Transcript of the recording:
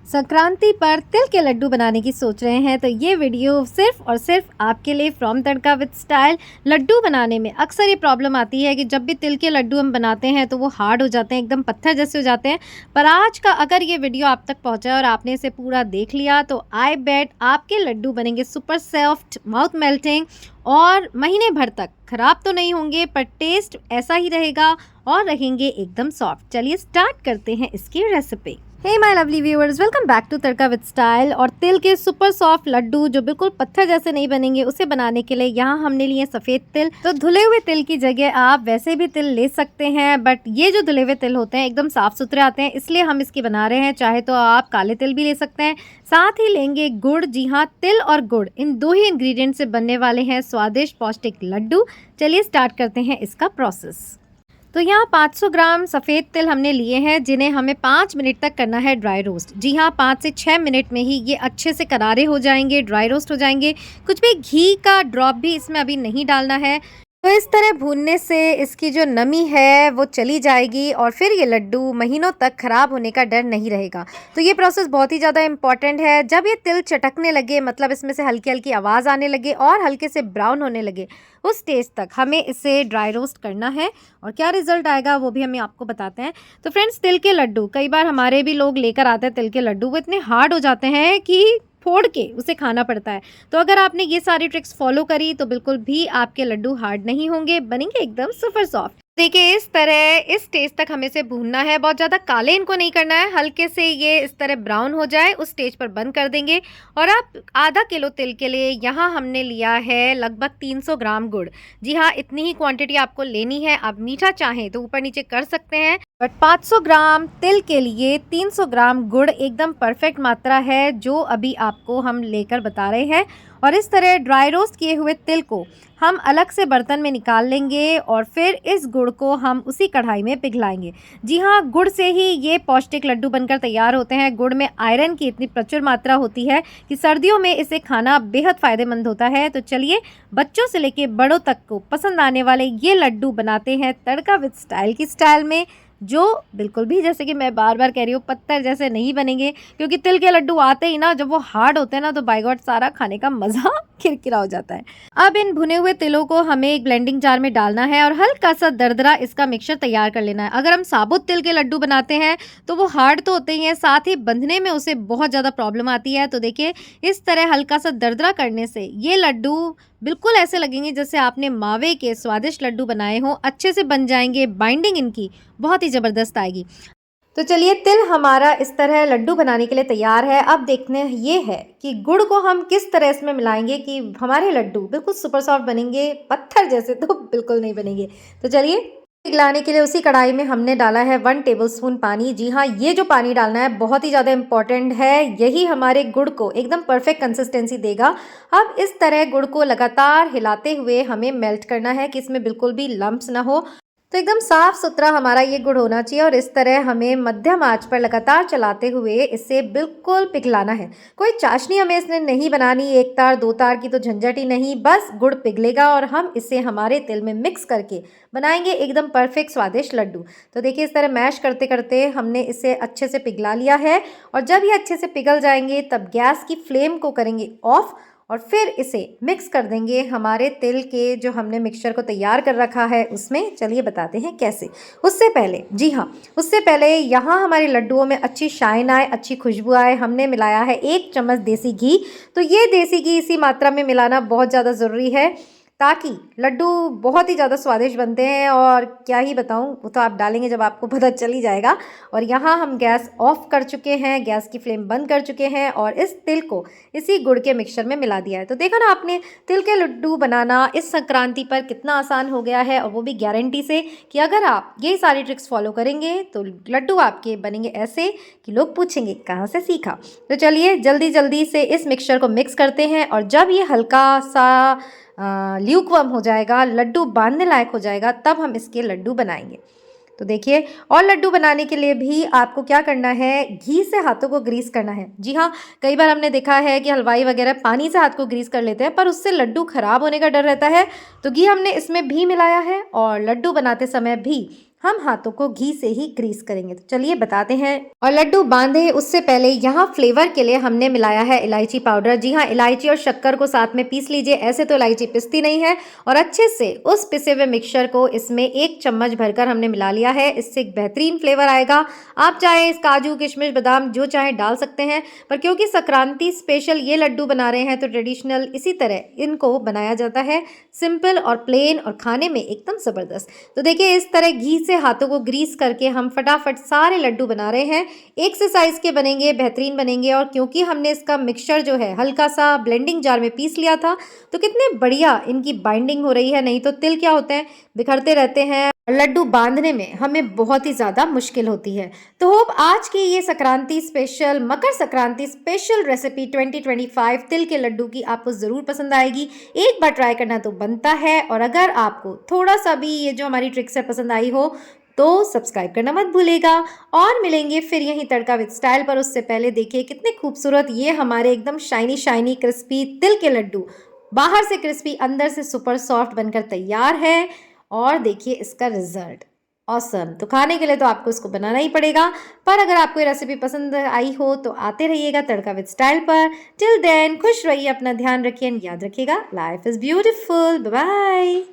संक्रांति पर तिल के लड्डू बनाने की सोच रहे हैं तो ये वीडियो सिर्फ और सिर्फ आपके लिए फ्रॉम तड़का विद स्टाइल। लड्डू बनाने में अक्सर ये प्रॉब्लम आती है कि जब भी तिल के लड्डू हम बनाते हैं तो वो हार्ड हो जाते हैं, एकदम पत्थर जैसे हो जाते हैं। पर आज का अगर ये वीडियो आप तक पहुंचा और आपने इसे पूरा देख लिया तो आई बेट आपके लड्डू बनेंगे सुपर सॉफ्ट, माउथ मेल्टिंग और महीने भर तक खराब तो नहीं होंगे पर टेस्ट ऐसा ही रहेगा और रहेंगे एकदम सॉफ्ट। चलिए स्टार्ट करते हैं इसकी recipe. Hey my lovely viewers, welcome back to Tadka with style. और तिल के सुपर सॉफ्ट लड्डू जो बिल्कुल पत्थर जैसे नहीं बनेंगे उसे बनाने के लिए यहाँ हमने लिए सफ़ेद तिल। तो धुले हुए तिल की जगह आप वैसे भी तिल ले सकते हैं, बट ये जो धुले हुए तिल होते हैं एकदम साफ़ सुथरे आते हैं, इसलिए हम इसकी बना रहे हैं। चाहे तो आप काले तिल भी ले सकते हैं। साथ ही लेंगे गुड़। जी हाँ, तिल और गुड़ इन दो ही इंग्रेडिएंट से बनने वाले हैं स्वादिष्ट पौष्टिक लड्डू। चलिए स्टार्ट करते हैं इसका प्रोसेस। तो यहाँ 500 ग्राम सफ़ेद तिल हमने लिए हैं, जिन्हें हमें 5 मिनट तक करना है ड्राई रोस्ट। जी हाँ, 5 से 6 मिनट में ही ये अच्छे से करारे हो जाएंगे, ड्राई रोस्ट हो जाएंगे। कुछ भी घी का ड्रॉप भी इसमें अभी नहीं डालना है। तो इस तरह भूनने से इसकी जो नमी है वो चली जाएगी और फिर ये लड्डू महीनों तक ख़राब होने का डर नहीं रहेगा। तो ये प्रोसेस बहुत ही ज़्यादा इम्पॉर्टेंट है। जब ये तिल चटकने लगे, मतलब इसमें से हल्की हल्की आवाज़ आने लगे और हल्के से ब्राउन होने लगे, उस स्टेज तक हमें इसे ड्राई रोस्ट करना है। और क्या रिज़ल्ट आएगा वो भी हमें आपको बताते हैं। तो फ्रेंड्स, तिल के लड्डू कई बार हमारे भी लोग लेकर आते हैं। तिल के लड्डू वो इतने हार्ड हो जाते हैं कि फोड़ के उसे खाना पड़ता है। तो अगर आपने ये सारी ट्रिक्स फॉलो करी तो बिल्कुल भी आपके लड्डू हार्ड नहीं होंगे, बनेंगे एकदम सुपर सॉफ्ट। देखिए इस तरह इस स्टेज तक हमें इसे भूनना है। बहुत ज़्यादा काले इनको नहीं करना है, हल्के से ये इस तरह ब्राउन हो जाए उस स्टेज पर बंद कर देंगे। और अब आधा किलो तिल के लिए यहाँ हमने लिया है लगभग 300 ग्राम गुड़। जी हाँ, इतनी ही क्वांटिटी आपको लेनी है। आप मीठा चाहें तो ऊपर नीचे कर सकते हैं, बट 500 ग्राम तिल के लिए 300 ग्राम गुड़ एकदम परफेक्ट मात्रा है जो अभी आपको हम लेकर बता रहे हैं। और इस तरह ड्राई रोस्ट किए हुए तिल को हम अलग से बर्तन में निकाल लेंगे और फिर इस गुड़ को हम उसी कढ़ाई में पिघलाएंगे। जी हाँ, गुड़ से ही ये पौष्टिक लड्डू बनकर तैयार होते हैं। गुड़ में आयरन की इतनी प्रचुर मात्रा होती है कि सर्दियों में इसे खाना बेहद फ़ायदेमंद होता है। तो चलिए बच्चों से लेके बड़ों तक को पसंद आने वाले ये लड्डू बनाते हैं तड़का विद स्टाइल की स्टाइल में, जो बिल्कुल भी, जैसे कि मैं बार बार कह रही हूँ, पत्थर जैसे नहीं बनेंगे। क्योंकि तिल के लड्डू आते ही ना जब वो हार्ड होते हैं ना तो बाय गॉड सारा खाने का मज़ा किरकिरा हो जाता है। अब इन भुने हुए तिलों को हमें एक ब्लेंडिंग जार में डालना है और हल्का सा दरदरा इसका मिक्सचर तैयार कर लेना है। अगर हम साबुत तिल के लड्डू बनाते हैं तो वो हार्ड तो होते ही हैं, साथ ही बंधने में उसे बहुत ज़्यादा प्रॉब्लम आती है। तो देखिए इस तरह हल्का सा दरदरा करने से ये लड्डू बिल्कुल ऐसे लगेंगे जैसे आपने मावे के स्वादिष्ट लड्डू बनाए हों। अच्छे से बन जाएंगे, बाइंडिंग इनकी बहुत ही ज़बरदस्त आएगी। तो चलिए तिल हमारा इस तरह लड्डू बनाने के लिए तैयार है। अब देखने ये है कि गुड़ को हम किस तरह इसमें मिलाएंगे कि हमारे लड्डू बिल्कुल सुपर सॉफ्ट बनेंगे, पत्थर जैसे तो बिल्कुल नहीं बनेंगे। तो चलिए पिघलाने के लिए उसी कढ़ाई में हमने डाला है 1 टेबलस्पून पानी। जी हाँ, ये जो पानी डालना है बहुत ही ज़्यादा इम्पॉर्टेंट है, यही हमारे गुड़ को एकदम परफेक्ट कंसिस्टेंसी देगा। अब इस तरह गुड़ को लगातार हिलाते हुए हमें मेल्ट करना है कि इसमें बिल्कुल भी लम्प्स ना हो। तो एकदम साफ़ सुथरा हमारा ये गुड़ होना चाहिए और इस तरह हमें मध्यम आंच पर लगातार चलाते हुए इसे बिल्कुल पिघलाना है। कोई चाशनी हमें इसने नहीं बनानी, 1 तार 2 तार की तो झंझट ही नहीं, बस गुड़ पिघलेगा और हम इसे हमारे तिल में मिक्स करके बनाएंगे एकदम परफेक्ट स्वादिष्ट लड्डू। तो देखिए इस तरह मैश करते करते हमने इसे अच्छे से पिघला लिया है और जब ये अच्छे से पिघल जाएंगे तब गैस की फ्लेम को करेंगे ऑफ और फिर इसे मिक्स कर देंगे हमारे तिल के जो हमने मिक्सचर को तैयार कर रखा है उसमें। चलिए बताते हैं कैसे। उससे पहले, जी हाँ, उससे पहले यहाँ हमारे लड्डुओं में अच्छी शाइन आए, अच्छी खुशबू आए, हमने मिलाया है 1 चम्मच देसी घी। तो ये देसी घी इसी मात्रा में मिलाना बहुत ज़्यादा ज़रूरी है ताकि लड्डू बहुत ही ज़्यादा स्वादिष्ट बनते हैं। और क्या ही बताऊं, वो तो आप डालेंगे जब आपको पता चल ही जाएगा। और यहाँ हम गैस ऑफ कर चुके हैं, गैस की फ्लेम बंद कर चुके हैं और इस तिल को इसी गुड़ के मिक्सचर में मिला दिया है। तो देखो ना आपने, तिल के लड्डू बनाना इस संक्रांति पर कितना आसान हो गया है, और वो भी गारंटी से कि अगर आप ये सारी ट्रिक्स फॉलो करेंगे तो लड्डू आपके बनेंगे ऐसे कि लोग पूछेंगे कहाँ से सीखा। तो चलिए जल्दी जल्दी से इस मिक्सचर को मिक्स करते हैं और जब ये हल्का सा ल्यूकवर्म हो जाएगा, लड्डू बांधने लायक हो जाएगा, तब हम इसके लड्डू बनाएंगे। तो देखिए, और लड्डू बनाने के लिए भी आपको क्या करना है, घी से हाथों को ग्रीस करना है। जी हाँ, कई बार हमने देखा है कि हलवाई वगैरह पानी से हाथ को ग्रीस कर लेते हैं, पर उससे लड्डू खराब होने का डर रहता है। तो घी हमने इसमें भी मिलाया है और लड्डू बनाते समय भी हम हाथों को घी से ही ग्रीस करेंगे। तो चलिए बताते हैं। और लड्डू बांधे उससे पहले यहाँ फ्लेवर के लिए हमने मिलाया है इलायची पाउडर। जी हाँ, इलायची और शक्कर को साथ में पीस लीजिए। ऐसे तो इलायची पिसती नहीं है। और अच्छे से उस पिसे हुए मिक्सचर को इसमें 1 चम्मच भरकर हमने मिला लिया है। इससे एक बेहतरीन फ्लेवर आएगा। आप चाहे इस काजू, किशमिश, बादाम जो चाहे डाल सकते हैं, पर क्योंकि संक्रांति स्पेशल ये लड्डू बना रहे हैं तो ट्रेडिशनल इसी तरह इनको बनाया जाता है, सिंपल और प्लेन, और खाने में एकदम ज़बरदस्त। तो देखिए इस तरह घी से हाथों को ग्रीस करके हम फटाफट सारे लड्डू बना रहे हैं। एक से साइज के बनेंगे, बेहतरीन बनेंगे। और क्योंकि हमने इसका मिक्सचर जो है हल्का सा ब्लेंडिंग जार में पीस लिया था, तो कितने बढ़िया इनकी बाइंडिंग हो रही है। नहीं तो तिल क्या होते हैं, बिखरते रहते हैं। लड्डू बांधने में हमें बहुत ही ज़्यादा मुश्किल होती है। तो होप आज की ये Sankranti special, Makar Sankranti special recipe 2025 तिल के लड्डू की आपको ज़रूर पसंद आएगी। एक बार ट्राई करना तो बनता है। और अगर आपको थोड़ा सा भी ये जो हमारी ट्रिक्स है पसंद आई हो तो सब्सक्राइब करना मत भूलेगा। और मिलेंगे फिर यहीं तड़का विद स्टाइल पर। उससे पहले देखिए कितने खूबसूरत ये हमारे एकदम शाइनी शाइनी क्रिस्पी तिल के लड्डू, बाहर से क्रिस्पी अंदर से सुपर सॉफ्ट बनकर तैयार है। और देखिए इसका रिजल्ट ऑसम। तो खाने के लिए तो आपको इसको बनाना ही पड़ेगा। पर अगर आपको ये रेसिपी पसंद आई हो तो आते रहिएगा तड़का विद स्टाइल पर। टिल देन खुश रहिए, अपना ध्यान रखिए, याद रखिएगा life is beautiful. Bye bye.